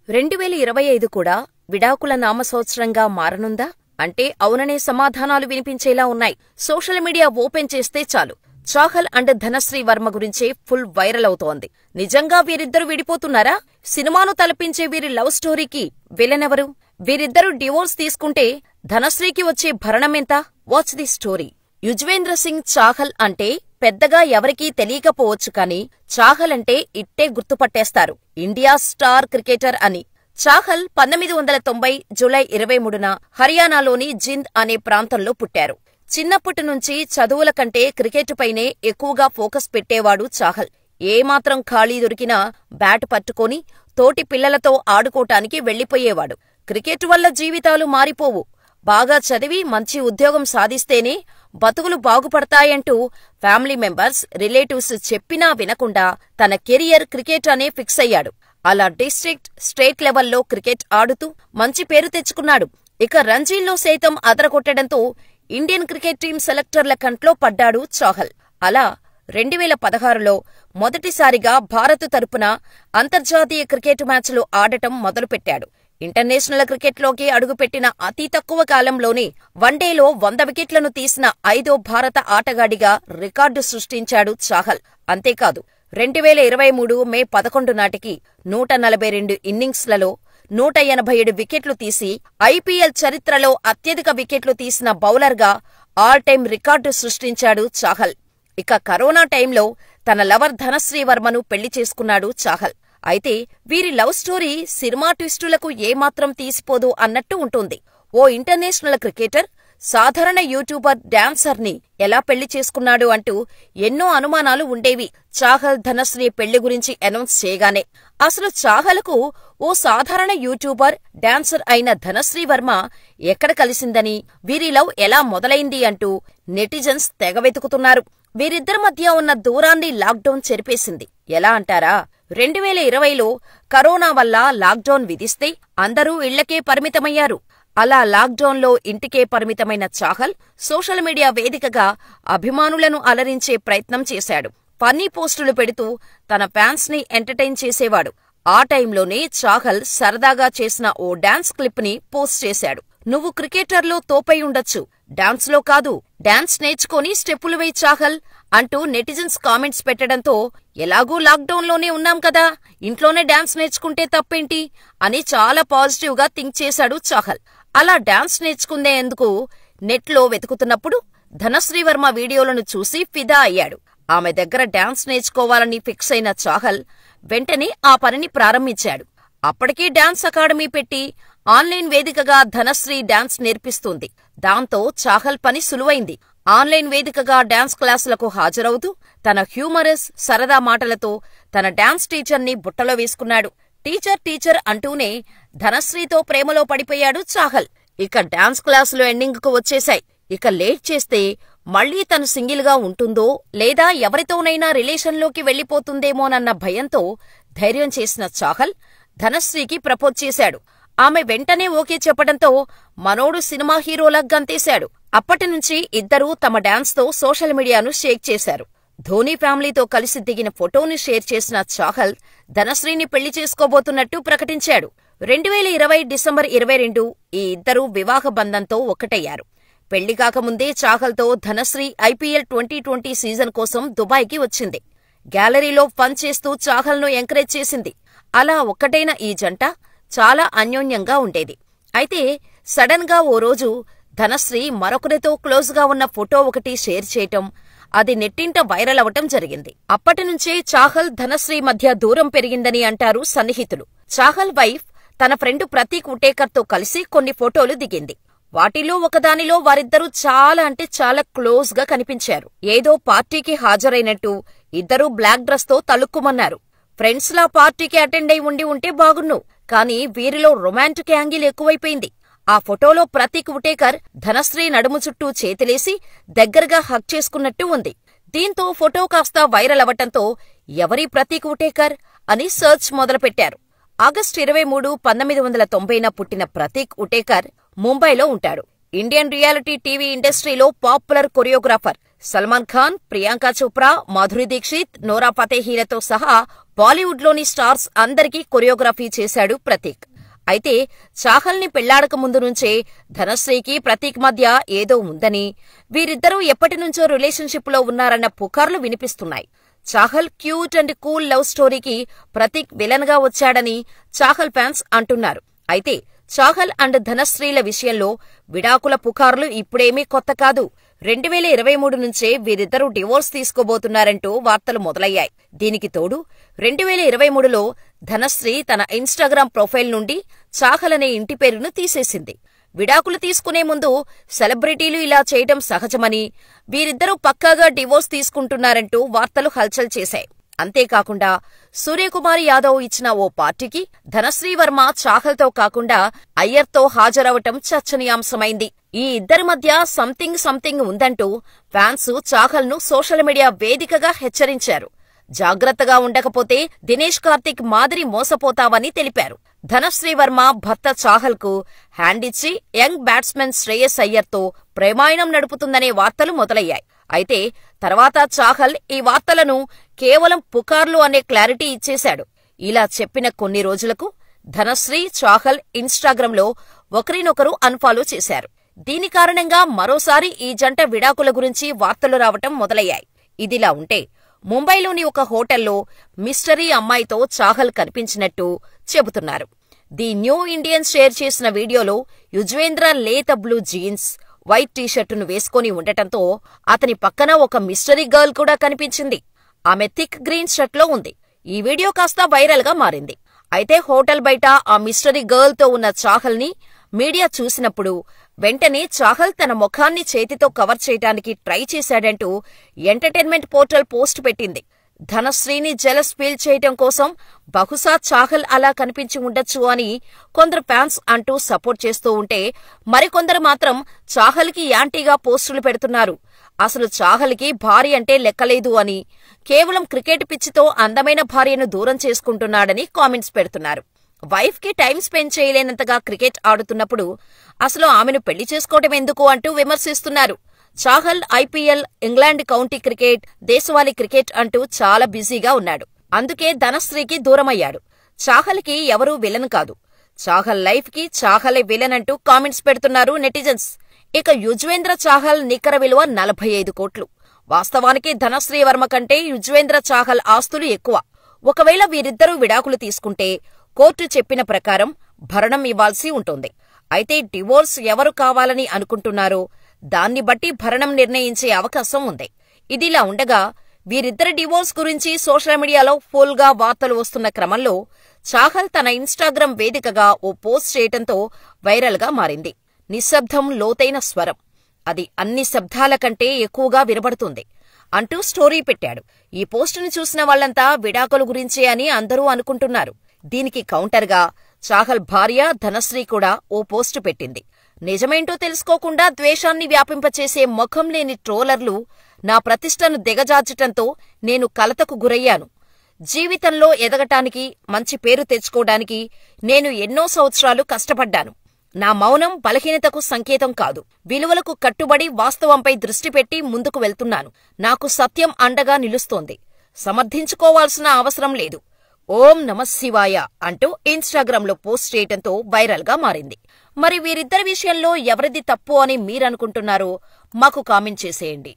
2025 కూడా విడాకుల నామసంవత్సరంగా మారనుందా? అంటే అవుననే సమాధానాలు వినిపించేలా ఉన్నాయి. సోషల్ మీడియా ఓపెన్ చేస్తే చాలు చాహల్ అండ్ ధనశ్రీ వర్మ గురించే ఫుల్ వైరల్ అవుతోంది. నిజంగా వీరిద్దరూ విడిపోతున్నారా? సినిమాను తలపించే వీరి లవ్ స్టోరీకి విలనెవరు? వీరిద్దరూ డివోర్స్ తీసుకుంటే ధనశ్రీకి వచ్చే భరణమెంత? Watch the story. Yuzvendra Singh Chahal అంటే పెద్దగా ఎవరికీ తెలియకపోవచ్చు కానీ చాహల్ అంటే ఇట్టే గుర్తుపట్టేస్తారు, ఇండియా స్టార్ క్రికెటర్ అని. చాహల్ 1990 జూలై 23న హర్యానాలోని జింద్ అనే ప్రాంతంలో పుట్టారు. చిన్నప్పటి నుంచి చదువుల కంటే క్రికెట్ పైనే ఎక్కువగా ఫోకస్ పెట్టేవాడు చాహల్. ఏమాత్రం ఖాళీ దొరికినా బ్యాట్ పట్టుకొని తోటి పిల్లలతో ఆడుకోటానికి వెళ్లిపోయేవాడు. క్రికెట్ వల్ల జీవితాలు మారిపోవు, బాగా చదివి మంచి ఉద్యోగం సాధిస్తేనే బతుకులు బాగుపడతాయంటూ ఫ్యామిలీ మెంబర్స్, రిలేటివ్స్ చెప్పినా వినకుండా తన కెరియర్ క్రికెట్ అనే ఫిక్స్ అయ్యాడు. అలా డిస్ట్రిక్ట్, స్టేట్ లెవెల్లో క్రికెట్ ఆడుతూ మంచి పేరు తెచ్చుకున్నాడు. ఇక రంజీల్లో సైతం అదరగొట్టడంతో ఇండియన్ క్రికెట్ టీం సెలెక్టర్ల కంట్లో పడ్డాడు చాహల్. అలా 2016లో మొదటిసారిగా భారత్ తరపున అంతర్జాతీయ క్రికెట్ మ్యాచ్లు ఆడటం మొదలుపెట్టాడు. ఇంటర్నేషనల్ క్రికెట్లోకి అడుగుపెట్టిన అతి తక్కువ కాలంలోనే వన్డేలో 100 వికెట్లను తీసిన 5వ భారత ఆటగాడిగా రికార్డు సృష్టించాడు చాహల్. అంతేకాదు 2023 మే 11 నాటికి 142 ఇన్నింగ్స్లలో 187 వికెట్లు తీసి ఐపీఎల్ చరిత్రలో అత్యధిక వికెట్లు తీసిన బౌలర్గా ఆల్ టైమ్ రికార్డు సృష్టించాడు చాహల్. ఇక కరోనా టైంలో తన లవర్ ధనశ్రీ వర్మను పెళ్లి చేసుకున్నాడు చాహల్. అయితే వీరి లవ్ స్టోరీ సినిమా ట్విస్టులకు ఏమాత్రం తీసిపోదు అన్నట్టు ఉంటుంది. ఓ ఇంటర్నేషనల్ క్రికెటర్ సాధారణ యూట్యూబర్, డాన్సర్ని ఎలా పెళ్లి చేసుకున్నాడు అంటూ ఎన్నో అనుమానాలు ఉండేవి చాహల్ ధనశ్రీ పెళ్లి గురించి అనౌన్స్ చేయగానే. అసలు చాహల్కు ఓ సాధారణ యూట్యూబర్, డాన్సర్ అయిన ధనశ్రీ వర్మ ఎక్కడ కలిసిందని, వీరి లవ్ ఎలా మొదలైంది అంటూ నెటిజన్స్ తెగ వెతుకుతున్నారు. వీరిద్దరి మధ్య ఉన్న దూరాన్ని లాక్డౌన్ చెరిపేసింది. ఎలా అంటారా? 2020లో కరోనా వల్ల లాక్డౌన్ విధిస్తే అందరూ ఇళ్లకే పరిమితమయ్యారు. అలా లాక్డౌన్లో ఇంటికే పరిమితమైన చాహల్ సోషల్ మీడియా వేదికగా అభిమానులను అలరించే ప్రయత్నం చేశాడు. ఫన్నీ పోస్టులు పెడుతూ తన ఫ్యాన్స్ ని ఎంటర్టైన్ చేసేవాడు. ఆ టైంలోనే చాహల్ సరదాగా చేసిన ఓ డాన్స్ క్లిప్ ని పోస్ట్ చేశాడు. నువ్వు క్రికెటర్లో తోపై ఉండొచ్చు, డాన్స్లో కాదు, డాన్స్ నేర్చుకొని స్టెప్పులు వేయి చాహల్ అంటూ నెటిజన్స్ కామెంట్స్ పెట్టడంతో ఎలాగూ లాక్డౌన్లోనే ఉన్నాం కదా, ఇంట్లోనే డాన్స్ నేర్చుకుంటే తప్పేంటి అని చాలా పాజిటివ్ గా థింక్ చేశాడు చాహల్. అలా డాన్స్ నేర్చుకుందేందుకు నెట్లో వెతుకుతున్నప్పుడు ధనశ్రీ వర్మ వీడియోలను చూసి ఫిదా అయ్యాడు. ఆమె దగ్గర డాన్స్ నేర్చుకోవాలని ఫిక్స్ అయిన చాహల్ వెంటనే ఆ పనిని ప్రారంభించాడు. అప్పటికే డాన్స్ అకాడమీ పెట్టి ఆన్లైన్ వేదికగా ధనశ్రీ డాన్స్ నేర్పిస్తుంది. దాంతో చాహల్ పని సులువైంది. ఆన్లైన్ వేదికగా డాన్స్ క్లాసులకు హాజరవుతూ తన హ్యూమరస్, సరదా మాటలతో తన డాన్స్ టీచర్ని బుట్టలో వేసుకున్నాడు. టీచర్ అంటూనే ధనశ్రీతో ప్రేమలో పడిపోయాడు చాహల్. ఇక డాన్స్ క్లాసులు ఎండింగ్ కు వచ్చేశాయి. ఇక లేట్ చేస్తే మళ్లీ తను సింగిల్ గా ఉంటుందో లేదా ఎవరితోనైనా రిలేషన్లోకి వెళ్లిపోతుందేమోనన్న భయంతో ధైర్యం చేసిన చాహల్ ధనశ్రీకి ప్రపోజ్ చేశాడు. ఆమె వెంటనే ఓకే చెప్పడంతో మనోడు సినిమా హీరోలా గంతేశాడు. అప్పటినుంచి ఇద్దరూ తమ డాన్స్ తో సోషల్ మీడియాను షేక్ చేశారు. ధోనీ ఫ్యామిలీతో కలిసి దిగిన ఫోటోని షేర్ చేసిన చాహల్ ధనశ్రీని పెళ్లి చేసుకోబోతున్నట్టు ప్రకటించాడు. 2020 డిసెంబర్ 22 ఈ ఇద్దరూ వివాహ బంధంతో ఒక్కటయ్యారు. పెళ్లి కాకముందే చాహల్తో ధనశ్రీ ఐపీఎల్ 2020 సీజన్ కోసం దుబాయ్కి వచ్చింది. గ్యాలరీలో ఫన్ చేస్తూ చాహల్ను ఎంకరేజ్ చేసింది. అలా ఒక్కటైన ఈ జంట చాలా అన్యోన్యంగా ఉండేది. అయితే సడన్ గా ఓ రోజు ధనశ్రీ మరొకరితో క్లోజ్ గా ఉన్న ఫోటో ఒకటి షేర్ చేయటం, అది నెట్టింట వైరల్ అవటం జరిగింది. అప్పటినుంచే చాహల్, ధనశ్రీ మధ్య దూరం పెరిగిందని అంటారు సన్నిహితులు. చాహల్ వైఫ్ తన ఫ్రెండ్ ప్రతీక్ ఉటేకర్తో కలిసి కొన్ని ఫోటోలు దిగింది. వాటిలో ఒకదానిలో వారిద్దరూ చాలా అంటే చాలా క్లోజ్ గా కనిపించారు. ఏదో పార్టీకి హాజరైనట్టు ఇద్దరూ బ్లాక్ డ్రెస్ తో తలుక్కుమన్నారు. ఫ్రెండ్స్ లా పార్టీకి అటెండ్ అయి ఉంటే బాగున్ను, కానీ వీరిలో రొమాంటిక్ యాంగిల్ ఎక్కువైపోయింది. ఆ ఫోటోలో ప్రతీక్ ఉటేకర్ ధనశ్రీ నడుము చుట్టూ చేతులేసి దగ్గరగా హగ్ చేసుకున్నట్టు ఉంది. దీంతో ఫోటో కాస్త వైరల్ అవటంతో ఎవరీ ప్రతీక్ ఉటేకర్ అని సర్చ్ మొదలుపెట్టారు. ఆగస్టు 23, 1990న పుట్టిన ప్రతీక్ ఉటేకర్ ముంబైలో ఉంటాడు. ఇండియన్ రియాలిటీ టీవీ ఇండస్ట్రీలో పాపులర్ కొరియోగ్రాఫర్. సల్మాన్ ఖాన్, ప్రియాంక చోప్రా, మాధురి దీక్షిత్, నోరా ఫతేహీలతో సహా బాలీవుడ్లోని స్టార్స్ అందరికీ కొరియోగ్రఫీ చేశాడు ప్రతీక్. అయితే చాహల్ని పెళ్లాడక ముందు నుంచే ధనశ్రీకి ప్రతీక్ మధ్య ఏదో ఉందని, వీరిద్దరూ ఎప్పటినుంచో రిలేషన్షిప్లో ఉన్నారన్న పుకార్లు వినిపిస్తున్నాయి. Chahal cute and cool love స్టోరీకి ప్రతీక్ విలన్ గా వచ్చాడని చాహల్ ఫ్యాన్స్ అంటున్నారు. అయితే చాహల్ అండ్ ధనశ్రీల విషయంలో విడాకుల పుకార్లు ఇప్పుడేమీ కొత్త కాదు. 2023 నుంచే వీరిద్దరూ డివోర్స్ తీసుకోబోతున్నారంటూ వార్తలు మొదలయ్యాయి. దీనికి తోడు 2023లో ధనశ్రీ తన ఇన్స్టాగ్రామ్ ప్రొఫైల్ నుండి చాహల్ అనే ఇంటి పేరును తీసేసింది. విడాకులు తీసుకునే ముందు సెలబ్రిటీలు ఇలా చేయడం సహజమని, వీరిద్దరూ పక్కాగా డివోర్స్ తీసుకుంటున్నారంటూ వార్తలు హల్చల్ చేశాయి. అంతేకాకుండా సూర్యకుమార్ యాదవ్ ఇచ్చిన ఓ పార్టీకి ధనశ్రీ వర్మ చాహల్తో కాకుండా అయ్యర్తో హాజరవటం చర్చనీయాంశమైంది. ఈ ఇద్దరి మధ్య సంథింగ్ ఉందంటూ ఫ్యాన్స్ చాహల్ను సోషల్ మీడియా వేదికగా హెచ్చరించారు. జాగ్రత్తగా ఉండకపోతే దినేష్ కార్తిక్ మాదిరి మోసపోతావని తెలిపారు. ధనశ్రీ వర్మ భర్త చాహల్కు హ్యాండిచ్చి యంగ్ బ్యాట్స్మెన్ శ్రేయస్ అయ్యర్తో ప్రేమాయణం నడుపుతుందనే వార్తలు మొదలయ్యాయి. అయితే తర్వాత చాహల్ ఈ వార్తలను కేవలం పుకార్లు అనే క్లారిటీ ఇచ్చేశాడు. ఇలా చెప్పిన కొన్ని రోజులకు ధనశ్రీ, చాహల్ ఇన్స్టాగ్రామ్లో ఒకరినొకరు అన్ఫాలో చేశారు. దీని కారణంగా మరోసారి ఈ జంట విడాకుల గురించి వార్తలు రావటం మొదలయ్యాయి. ఇదిలా ఉంటే ముంబైలోని ఒక హోటల్లో మిస్టరీ అమ్మాయితో చాహల్ కనిపించినట్టు చెబుతున్నారు. ది న్యూ ఇండియన్ షేర్ చేసిన వీడియోలో యుజ్వేంద్ర లేత బ్లూ జీన్స్, వైట్ టీషర్టును వేసుకుని ఉండటంతో అతని పక్కన ఒక మిస్టరీ గర్ల్ కూడా కనిపించింది. ఆమె థిక్ గ్రీన్ షర్ట్లో ఉంది. ఈ వీడియో కాస్త వైరల్ గా మారింది. అయితే హోటల్ బయట ఆ మిస్టరీ గర్ల్ తో ఉన్న చాహల్ని మీడియా చూసినప్పుడు వెంటనే చాహల్ తన ముఖాన్ని చేతితో కవర్ చేయడానికి ట్రై చేశాడంటూ ఎంటర్టైన్మెంట్ పోర్టల్ పోస్ట్ పెట్టింది. ధనశ్రీని జెలస్ ఫీల్ చేయటం కోసం బహుశా చాహల్ అలా కనిపించి ఉండొచ్చు అని కొందరు ఫ్యాన్స్ అంటూ సపోర్ట్ చేస్తూ ఉంటే, మరికొందరు మాత్రం చాహల్కి యాంటీగా పోస్టులు పెడుతున్నారు. అసలు చాహల్కి భార్య అంటే లెక్కలేదు అని, కేవలం క్రికెట్ పిచ్చితో అందమైన భార్యను దూరం చేసుకుంటున్నాడని కామెంట్స్ పెడుతున్నారు. వైఫ్ కి టైం స్పెండ్ చేయలేనంతగా క్రికెట్ ఆడుతున్నప్పుడు అసలు ఆమెను పెళ్లి చేసుకోవడం ఎందుకు అంటూ విమర్శిస్తున్నారు. Chahal IPL, England county cricket, దేశవాళీ క్రికెట్ అంటూ చాలా బిజీగా ఉన్నాడు. అందుకే ధనశ్రీకి దూరమయ్యాడు. చాహల్కి ఎవరూ విలన్ కాదు. చాహల్ లైఫ్ కి చాహలే విలన్ అంటూ కామెంట్స్ పెడుతున్నారు నెటిజన్స్. ఇక యుజ్వేంద్ర చాహల్ నికర విలువ 45 కోట్లు. వాస్తవానికి ధనశ్రీ వర్మ కంటే యుజ్వేంద్ర చాహల్ ఆస్తులు ఎక్కువ. ఒకవేళ వీరిద్దరూ విడాకులు తీసుకుంటే కోర్టు చెప్పిన ప్రకారం భరణం ఇవ్వాల్సి ఉంటుంది. అయితే డివోర్స్ ఎవరు కావాలని అనుకుంటున్నారో దాన్ని బట్టి భరణం నిర్ణయించే అవకాశం ఉంది. ఇదిలా ఉండగా వీరిద్దరి డివోర్స్ గురించి సోషల్ మీడియాలో ఫుల్ గా వార్తలు వస్తున్న క్రమంలో చాహల్ తన ఇన్స్టాగ్రామ్ వేదికగా ఓ పోస్ట్ చేయటంతో వైరల్ గా మారింది. నిశ్శబ్దం లోతైన స్వరం, అది అన్ని శబ్దాల కంటే ఎక్కువగా వినబడుతుంది అంటూ స్టోరీ పెట్టాడు. ఈ పోస్టును చూసిన వాళ్లంతా విడాకుల గురించే అని అందరూ అనుకుంటున్నారు. దీనికి కౌంటర్గా చాహల్ భార్య ధనశ్రీ కూడా ఓ పోస్టు పెట్టింది. నిజమేంటో తెలుసుకోకుండా ద్వేషాన్ని వ్యాపింపచేసే ముఖం లేని ట్రోలర్లు నా ప్రతిష్టను దిగజార్చటంతో నేను కలతకు గురయ్యాను. జీవితంలో ఎదగటానికి, మంచి పేరు తెచ్చుకోవడానికి నేను ఎన్నో సంవత్సరాలు కష్టపడ్డాను. నా మౌనం బలహీనతకు సంకేతం కాదు. విలువలకు కట్టుబడి వాస్తవంపై దృష్టి పెట్టి ముందుకు వెళ్తున్నాను. నాకు సత్యం అండగా నిలుస్తోంది. సమర్థించుకోవాల్సిన అవసరం లేదు. ఓం నమఃశివాయ అంటూ ఇన్స్టాగ్రామ్లో పోస్ట్ చేయటంతో వైరల్ గా మారింది. మరి వీరిద్దరి విషయంలో ఎవరిది తప్పు అని మీరనుకుంటున్నారో మాకు కామెంట్ చేసేయండి.